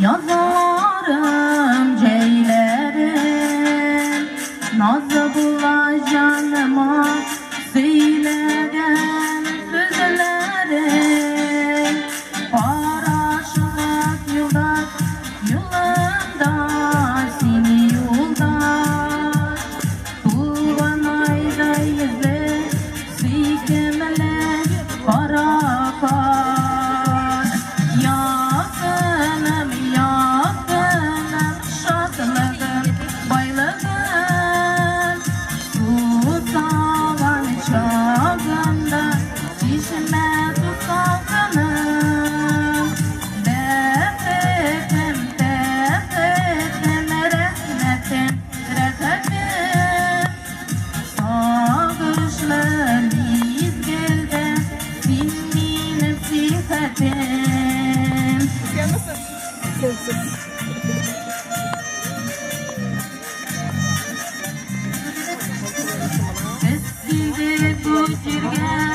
Yazarım ceylerim, nazlı bula canıma söylegen sözlerim. Paraşık yoldaş, yolunda seni yoldaş. Tuğban ayda yüzle, sikimle kara kaş. Yakınım, yakınım, şadlığım, baylığım. Tutavan çağımda, çişime tutsalgınım. Defetim, defetim, rahmetim, rahmetim. Sağdırışlı mizgilde, dinlinim sifatim. Eskidi bu cirgen